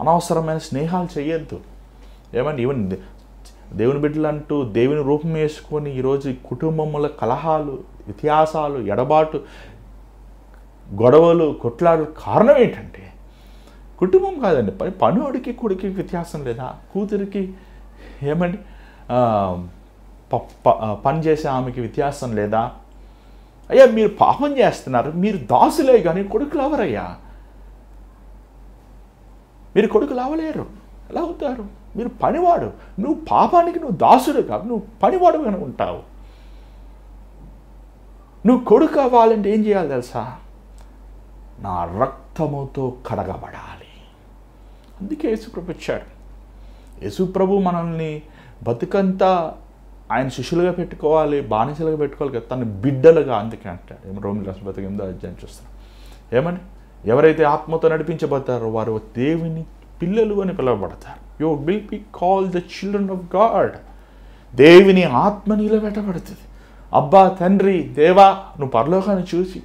అనవసరమైన స్నేహాలు చేయొద్దు. ఏమండి? ఈవెన్ దేవుని బిడ్డలు అంటూ దేవుని రూపం వేసుకొని ఈరోజు కుటుంబముల కలహాలు, వ్యత్యాసాలు, ఎడబాటు, గొడవలు, కొట్లాడు కారణం ఏంటంటే కుటుంబం కాదండి. పనుడికి కొడుకు వ్యత్యాసం లేదా? కూతురికి ఏమండి పని చేసే ఆమెకి వ్యత్యాసం లేదా? అయ్యా మీరు పాపం చేస్తున్నారు, మీరు దాసులే కానీ కొడుకులు అవరయ్యా. మీరు కొడుకులు అవలేరు. ఎలా అవుతారు? మీరు పనివాడు. నువ్వు పాపానికి నువ్వు దాసుడు కాదు, నువ్వు పనివాడుగా ఉంటావు. నువ్వు కొడుకు అవ్వాలంటే ఏం చేయాలి తెలుసా? నా రక్తముతో కడగబడాలి. అందుకే యేసుప్రభు వచ్చాడు. యేసుప్రభు మనల్ని బతుకంతా ఆయన శిష్యులుగా పెట్టుకోవాలి, బానిసలుగా పెట్టుకోవాలి కదా, తన బిడ్డలుగా. అందుకే అంటాడు. రోమిల రాసిన పత్రిక 8వ అధ్యాయం చూస్తాం. ఏమని? ఎవరైతే ఆత్మతో నడిపించబడతారో వారు దేవుని పిల్లలు అని పిలువబడతారు. You will be called the children of God. దేవుని ఆత్మ నీలో పెట్టబడుతుంది. అబ్బా తండ్రి, దేవా, నువ్వు పరలోకాన్ని చూసి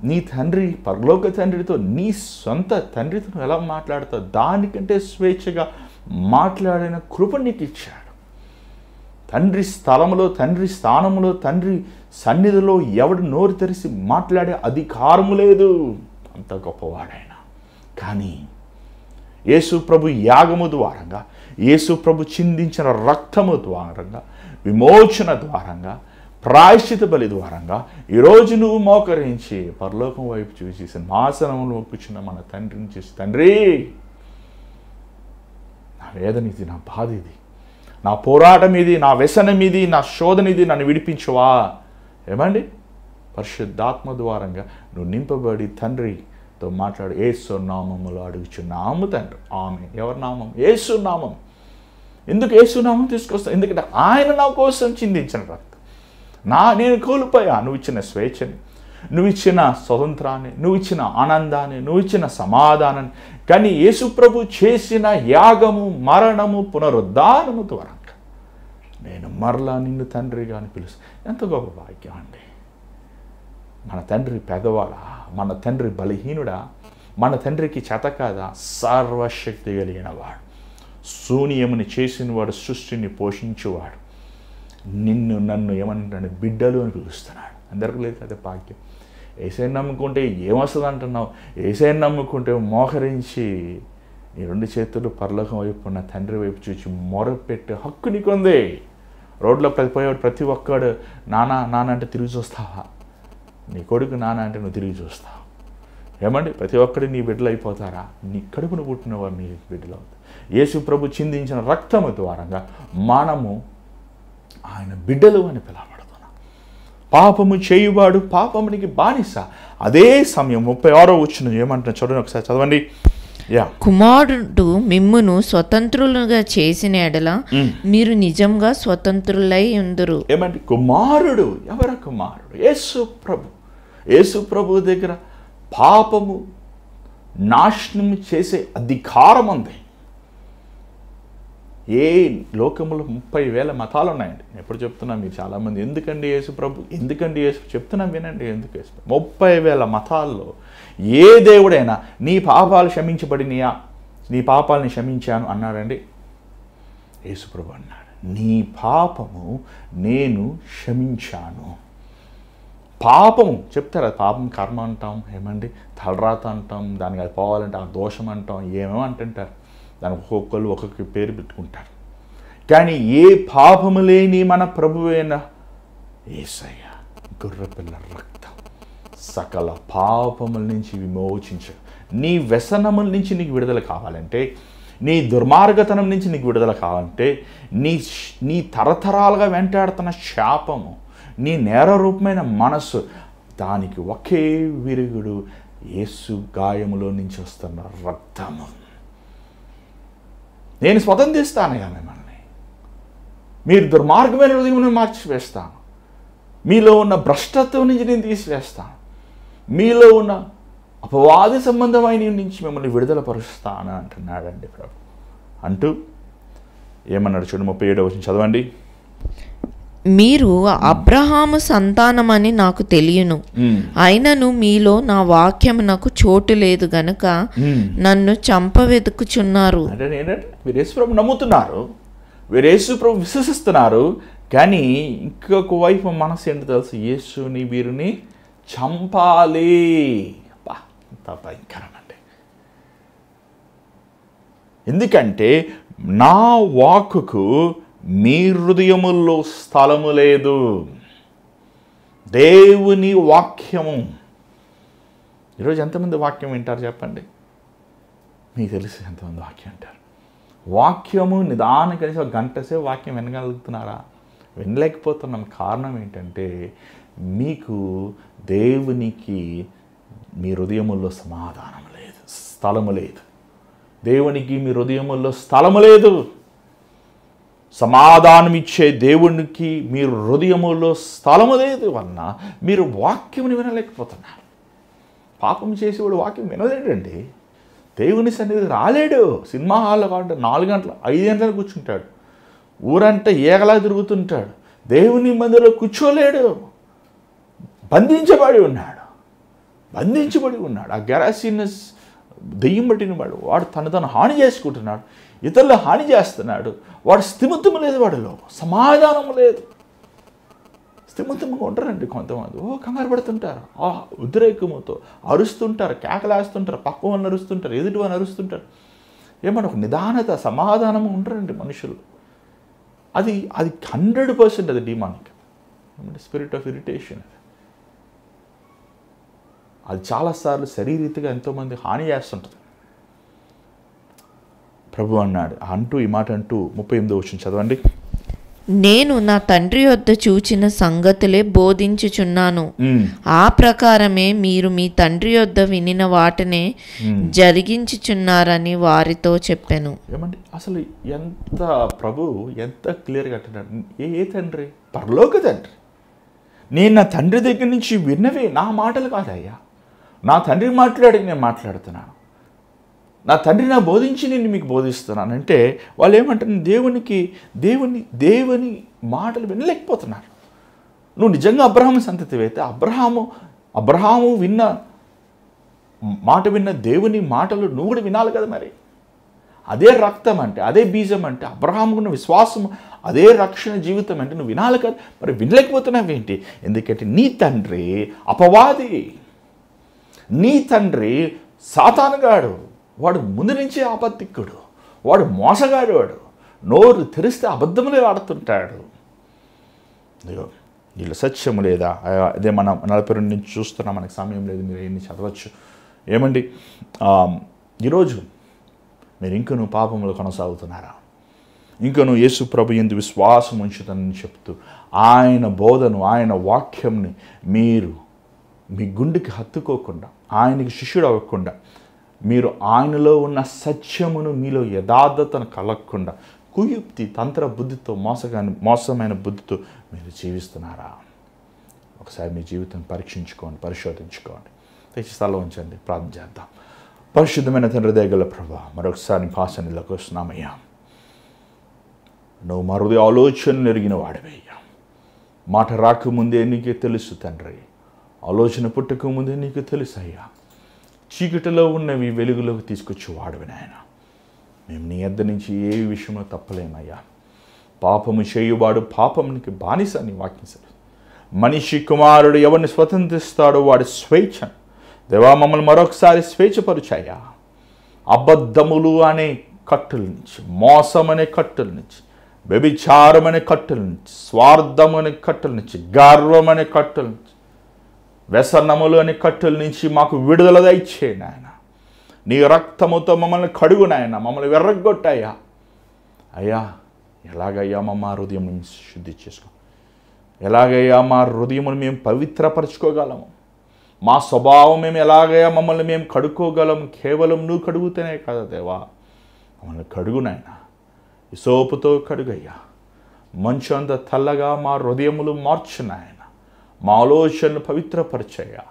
నీ తండ్రి, పరలోక తండ్రితో, నీ సొంత తండ్రితో నువ్వు ఎలా మాట్లాడతావు? దానికంటే స్వేచ్ఛగా మాట్లాడిన కృప నీకు ఇచ్చాడు. తండ్రి స్థలంలో, తండ్రి స్థానంలో, తండ్రి సన్నిధిలో ఎవడు నోరు తెరిచి మాట్లాడే అధికారము లేదు. అంత గొప్పవాడైనా. కానీ యేసు ప్రభు యాగము ద్వారంగా, యేసు ప్రభు చిందించిన రక్తము ద్వారంగా, విమోచన ద్వారంగా, ప్రాయశ్చిత బలి ద్వారంగా ఈరోజు నువ్వు మోకరించి పరలోకం వైపు చూసి సింహాసనంలో కూర్చున్న మన తండ్రిని చూసి, తండ్రి నా వేదన ఇది, నా బాధ ఇది, నా పోరాటం ఇది, నా వ్యసనం ఇది, నా శోధన ఇది, నన్ను విడిపించవా? ఏమండి? పరిశుద్ధాత్మ ద్వారంగా నువ్వు నింపబడి తండ్రితో మాట్లాడు. యేసు నామములో అడుగుచున్నాము తండ్రి, ఆమె. ఎవరి నామం? యేసు నామం. ఎందుకు యేసు నామం తీసుకొస్తావు? ఎందుకంటే ఆయన నా కోసం చిందించిన రక్తం. నేను కోల్పోయా నువ్వు ఇచ్చిన స్వేచ్ఛని, నువ్వు ఇచ్చిన స్వతంత్రాన్ని, నువ్వు ఇచ్చిన ఆనందాన్ని, నువ్వు ఇచ్చిన సమాధానాన్ని. కానీ యేసు ప్రభు చేసిన యాగము, మరణము, పునరుద్ధానము ద్వారా నేను మరలా నిన్ను తండ్రిగా అని పిలుస్తాను. ఎంత గొప్ప భాగ్యం అండి. మన తండ్రి పెదవాడా? మన తండ్రి బలహీనుడా? మన తండ్రికి చేత కాదా? సర్వశక్తి కలిగిన వాడు, శూన్యముని చేసినవాడు, సృష్టిని పోషించేవాడు. నిన్ను నన్ను ఏమంటాడు? బిడ్డలు అని పిలుస్తున్నాడు. అందరికీ లేదు అదే భాగ్యం. ఏసైని నమ్ముకుంటే ఏమొస్తుంది అంటున్నావు? ఏసైని నమ్ముకుంటే మోకరించి నీ 2 చేతులు పరలోకం వైపు ఉన్న తండ్రి వైపు చూసి మొరపెట్టే హక్కు నీకుంది. రోడ్లో పోయేవాడు ప్రతి ఒక్కడు నాన్న నాన్న అంటే తిరిగి చూస్తావా? నీ కొడుకు నాన్న అంటే నువ్వు తిరిగి చూస్తావు. ఏమండి? ప్రతి ఒక్కడు నీ బిడ్డలు అయిపోతారా? నీ కడుపును పుట్టినవారు నీ బిడ్డలు అవుతారు. యేసు ప్రభు చిందించిన రక్తము ద్వారంగా మనము ఆయన బిడ్డలు అని పిలవబడుతున్నాం. పాపము చేయువాడు పాపమునికి బానిస. అదే సమయం 36వ వచనం ఏమంటున్నా చూడండి, ఒకసారి చదవండి. కుమారుడు మిమ్మును స్వతంత్రులుగా చేసిన ఎడల మీరు నిజంగా స్వతంత్రులై ఉందురు. ఏమంటే కుమారుడు, ఎవరు కుమారుడు? యేసు ప్రభు దగ్గర పాపము నాశనం చేసే అధికారం ఉంది. ఏ లోకంలో 30,000 మతాలు ఉన్నాయండి. నేను ఎప్పుడు చెప్తున్నా, మీరు చాలామంది ఎందుకండి యేసు ప్రభు, ఎందుకండి యేసు చెప్తున్నా వినండి. ఎందుకు యేసు? 30,000 మతాల్లో ఏ దేవుడైనా నీ పాపాలు క్షమించబడినయా, నీ పాపాలని క్షమించాను అన్నాడండి? యేసు ప్రభు అన్నాడు, నీ పాపము నేను క్షమించాను. పాపము చెప్తారు, అది పాపం కర్మ అంటాం, ఏమండి తలరాత అంటాం, దానికి అది పోవాలంటే ఆ దోషం అంటాం, ఏమేమో అంటుంటారు. దానికి ఒక్కొక్కరు ఒక్కొక్క పేరు పెట్టుకుంటారు. కానీ ఏ పాపము లేని మన ప్రభువైన యేసయ్య గొర్రెపిల్ల రక్తం సకల పాపముల నుంచి విమోచించు. నీ వ్యసనముల నుంచి నీకు విడుదల కావాలంటే, నీ దుర్మార్గతనం నుంచి నీకు విడుదల కావాలంటే, నీ తరతరాలుగా వెంటాడుతున్న శాపము, నీ నేర రూపమైన మనస్సు, దానికి ఒకే విరుగుడు యేసు గాయములో నుంచి వస్తున్న రక్తము. నేను స్వతంత్రిస్తానయ్యా మిమ్మల్ని, మీరు దుర్మార్గమైన హృదయం మార్చివేస్తాను, మీలో ఉన్న భ్రష్టత్వం నుంచి నేను తీసివేస్తాను, మీలో ఉన్న అపవాది సంబంధమైన నుంచి మిమ్మల్ని విడుదల పరుస్తాను అంటున్నాడండి ప్రభు. అంటూ ఏమన్నాడు చూడండి, 37వ వచనం చదవండి. మీరు అబ్రహాము సంతానమని నాకు తెలియను, అయినను మీలో నా వాక్యమునకు చోటు లేదు గనుక నన్ను చంపవెతుకుచున్నారు. అంటే ఏంటంటే మీరు యేసు ప్రభు నమ్ముతున్నారు, మీరు యేసు ప్రభు విశ్వసిస్తున్నారు, కానీ ఇంకొక వైపు మనసు ఏంటో తెలుసు, యేసుని వీరిని చంపాలి. అంత భయంకరమండి. ఎందుకంటే నా వాక్కుకు మీ హృదయముల్లో స్థలము లేదు. దేవుని వాక్యము. ఈరోజు ఎంతమంది వాక్యం వింటారు చెప్పండి? మీకు తెలుసు ఎంతమంది వాక్యం వింటారు? వాక్యము నిదానం కలిసి ఒక గంట సేపు వాక్యం వినగలుగుతున్నారా? వినలేకపోతున్నాం. కారణం ఏంటంటే మీకు దేవునికి మీ హృదయముల్లో సమాధానం లేదు, స్థలము లేదు. దేవునికి మీ హృదయముల్లో స్థలము లేదు. సమాధానం ఇచ్చే దేవునికి మీరు హృదయములో స్థలము లేదు వలన మీరు వాక్యముని వినలేకపోతున్నారు. పాపం చేసేవాడు వాక్యం వినలేడండి. దేవుని సన్నిధి రాలేడు. సినిమా హాల్లో కాబట్టి 4 గంటలు 5 గంటలు కూర్చుంటాడు. ఊరంతా ఏగలా తిరుగుతుంటాడు. దేవుని మందిలో కూర్చోలేడు. బంధించబడి ఉన్నాడు. ఆ గెరాసినస్ దెయ్యం పట్టిన వాడు తను హాని చేసుకుంటున్నాడు, ఇతరులు హాని చేస్తున్నాడు. వాడు స్థిమితము లేదు, వాడిలో సమాధానం లేదు. స్థిమితంగా ఉంటారండి కొంతమంది. కంగారు పడుతుంటారు, ఉద్రేకముతో అరుస్తుంటారు, కేకలేస్తుంటారు, పక్క వాళ్ళని అరుస్తుంటారు, ఎదుటి వాళ్ళని అరుస్తుంటారు. ఏమన్నా ఒక నిదానత, సమాధానము ఉంటారండి మనుషులు. అది 100% అది డిమానిక్, స్పిరిట్ ఆఫ్ ఇరిటేషన్. అది చాలాసార్లు శరీరీతిగా ఎంతోమంది హాని చేస్తుంటుంది. ప్రభు అన్నాడు అంటూ ఈ మాట అంటూ 38వ వచనం చదవండి. నేను నా తండ్రి యొద్ద చూచిన సంగతులే బోధించుచున్నాను, ఆ ప్రకారమే మీరు మీ తండ్రి యొద్ద వినిన వాటినే జరిగించుచున్నారని వారితో చెప్పాను. ఏమండి అసలు ఎంత ప్రభు ఎంత క్లియర్గా అంటున్నాడు. ఏ తండ్రి? పరలోక తండ్రి. నేను నా తండ్రి దగ్గర నుంచి విన్నవే నా మాటలు కాదయ్యా, నా తండ్రి మాట్లాడి నేను మాట్లాడుతున్నాను, నా తండ్రి నా బోధించి నేను మీకు బోధిస్తున్నానంటే వాళ్ళు ఏమంటారు? దేవుని మాటలు వినలేకపోతున్నారు. నువ్వు నిజంగా అబ్రహాము సంతతి అయితే అబ్రహాము విన్న మాట విన్న దేవుని మాటలు నువ్వు కూడా వినాలి కదా. మరి అదే రక్తం అంటే, అదే బీజం అంటే, అబ్రహాముకున్న విశ్వాసం, అదే రక్షణ జీవితం అంటే నువ్వు వినాలి కదా. మరి వినలేకపోతున్నావేంటి? ఎందుకంటే నీ తండ్రి అపవాది, నీ తండ్రి సాతానుగాడు, వాడు ముందు నుంచే అబద్ధికుడు, వాడు మోసగాడు, వాడు నోరు తెరిస్తే అబద్ధములే ఆడుతుంటాడు. వీళ్ళు సత్యము లేదా? అదే మనం 42 నుంచి చూస్తున్నాం, మనకు సమయం లేదు, మీరు ఎన్ని చదవచ్చు. ఏమండి ఈరోజు మీరు ఇంకనూ పాపములు కొనసాగుతున్నారా? ఇంకను యేసు ప్రభు యందు విశ్వాసం ఉంచుతానని చెప్తూ ఆయన బోధను, ఆయన వాక్యంని మీరు మీ గుండెకి హత్తుకోకుండా, ఆయనకి శిష్యుడు అవ్వకుండా, మీరు ఆయనలో ఉన్న సత్యమును మీలో యథార్థతను కలగకుండా కుయుక్తి తంత్ర బుద్ధితో మోసమైన బుద్ధితో మీరు జీవిస్తున్నారా? ఒకసారి మీ జీవితాన్ని పరీక్షించుకోండి, పరిశోధించుకోండి. తెచ్చి స్థలం ఉంచండి, ప్రార్థన చేద్దాం. పరిశుద్ధమైన తండ్రి దయగల ప్రభువా, మరొకసారి పాసనలోకి వస్తున్నామయ్యా. నువ్వు మా హృదయ ఆలోచనలు ఎరిగిన వాడివయ్యా. మాట రాకముందే నీకే తెలుసు తండ్రి, ఆలోచన పుట్టక ముందే నీకు తెలుసు అయ్యా. చీకటిలో ఉన్నవి వెలుగులోకి తీసుకొచ్చి వాడివి నాయన. మేము నీ యొద్ద నుంచి ఏ విషయంలో తప్పలేమయ్యా. పాపము చేయువాడు పాపమునికి బానిస అని వాక్యం సరే. మనిషి కుమారుడు ఎవరిని స్వతంత్రిస్తాడో వాడి స్వేచ్ఛను దేవా మమ్మల్ని మరొకసారి స్వేచ్ఛపరుచాయా. అబద్ధములు అనే కట్టుల నుంచి, మోసం అనే కట్టుల నుంచి, వ్యభిచారం అనే కట్టుల నుంచి, స్వార్థం అనే కట్టుల నుంచి, గర్వం అనే కట్టుల నుంచి, వ్యసనములు అనే కట్టుల నుంచి మాకు విడుదల దయచేయండి ఆయన. నీ రక్తముతో మమ్మల్ని కడుగు నాయన, మమ్మల్ని వెర్రగొట్టాయా అయ్యా. ఎలాగయ్యా మా హృదయం నుంచి శుద్ధి చేసుకో, ఎలాగయ్యా మా హృదయమును మేము పవిత్రపరచుకోగలము, మా స్వభావం మేము ఎలాగయ్యా మమ్మల్ని మేము కడుక్కోగలము. కేవలం నువ్వు కడుగుతేనే కదా దేవా, మమ్మల్ని కడుగు నాయన. ఈ సోపుతో కడుగయ్యా. మంచు అంత తెల్లగా మా హృదయములు మార్చు నాయన. మా ఆలోచనలు పవిత్రపరిచయ్యా.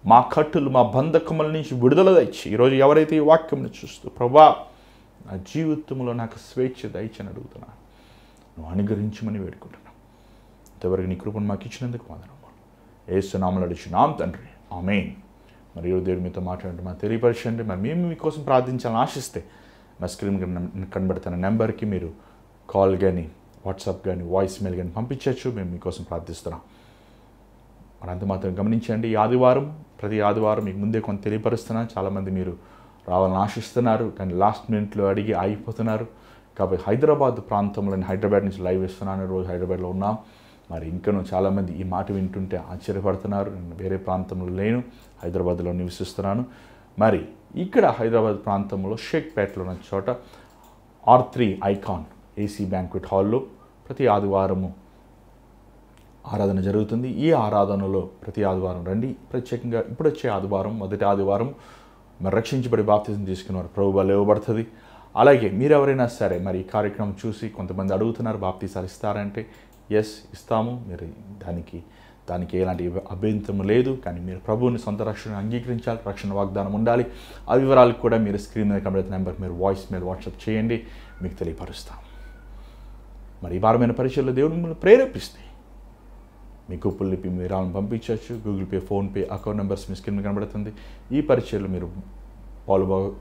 మా కట్టులు, మా బంధకముల నుంచి విడుదల దయచి ఈరోజు ఎవరైతే ఈ వాక్యంను చూస్తూ ప్రభా నా జీవితంలో నాకు స్వేచ్ఛ దయచని అడుగుతున్నాను, నువ్వు అనుగ్రహించమని వేడుకుంటున్నాను. ఇంతవరకు నీ కృపను మాకు ఇచ్చినందుకు వందనములు. యేసు నామములో అడుగుచున్నాం తండ్రి, ఆమేన్. మరి ఈరోజు దేవుడు మీతో మాట్లాడండి, మాకు తెలియపరచండి. మరి మేము మీకోసం ప్రార్థించాలని ఆశిస్తే మా స్క్రీన్ కనబడుతున్న నెంబర్కి మీరు కాల్ కానీ, వాట్సాప్ కానీ, వాయిస్ మెయిల్ కానీ పంపించవచ్చు. మేము మీకోసం ప్రార్థిస్తున్నాం. మరి అంత మాత్రం గమనించండి. ఈ ఆదివారం, ప్రతి ఆదివారం మీకు ముందే కొంత తెలియపరుస్తున్నాను. చాలామంది మీరు రావాలని ఆశిస్తున్నారు, కానీ లాస్ట్ మినిట్లో అడిగి ఆగిపోతున్నారు. కాబట్టి హైదరాబాద్ ప్రాంతంలో, హైదరాబాద్ నుంచి లైవ్ ఇస్తున్నాను. రోజు హైదరాబాద్లో ఉన్నాం. మరి ఇంకనూ చాలామంది ఈ మాట వింటుంటే ఆశ్చర్యపడుతున్నారు. నేను వేరే ప్రాంతంలో లేను, హైదరాబాద్లో నివసిస్తున్నాను. మరి ఇక్కడ హైదరాబాద్ ప్రాంతంలో షేక్పేటలో ఉన్న చోట R3 ఐకాన్ AC బ్యాంక్వెట్ హాల్లో ప్రతి ఆదివారము ఆరాధన జరుగుతుంది. ఈ ఆరాధనలో ప్రతి ఆదివారం రండి. ప్రత్యేకంగా ఇప్పుడు వచ్చే ఆదివారం, మొదటి ఆదివారం మరి రక్షించబడి బాప్తిజం తీసుకున్నారు ప్రభువుగా లేవబడుతుంది. అలాగే మీరు ఎవరైనా సరే మరి ఈ కార్యక్రమం చూసి కొంతమంది అడుగుతున్నారు బాప్తిసాలు ఇస్తారంటే, ఎస్ ఇస్తాము. మీరు దానికి ఎలాంటి అభ్యంతరం లేదు. కానీ మీరు ప్రభువుని సొంత రక్షణ అంగీకరించాలి, రక్షణ వాగ్దానం ఉండాలి. ఆ వివరాలకు కూడా మీరు స్క్రీన్ మీద కనబడుతున్న నెంబర్కి మీరు వాయిస్ మెయిల్, వాట్సాప్ చేయండి, మీకు తెలియపరుస్తాం. మరి ఈ భారమైన పరిచయంలో దేవుడు మిమ్మల్ని ప్రేరేపిస్తే మీ గూగుల్ పే మీరు పంపించవచ్చు. Google Pay, PhonePe account numbers మీ స్క్రీన్ మీద కనబడుతుంది. ఈ పరిచయంలో మీరు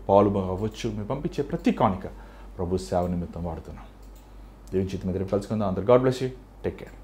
పాలు అవ్వచ్చు. మీరు పంపించే ప్రతి కానుక ప్రభు సేవ నిమిత్తం వాడుతున్నాం. దేవుని చిత్తం మీద కలుసుకుందాం. అందరు God bless you. Take care.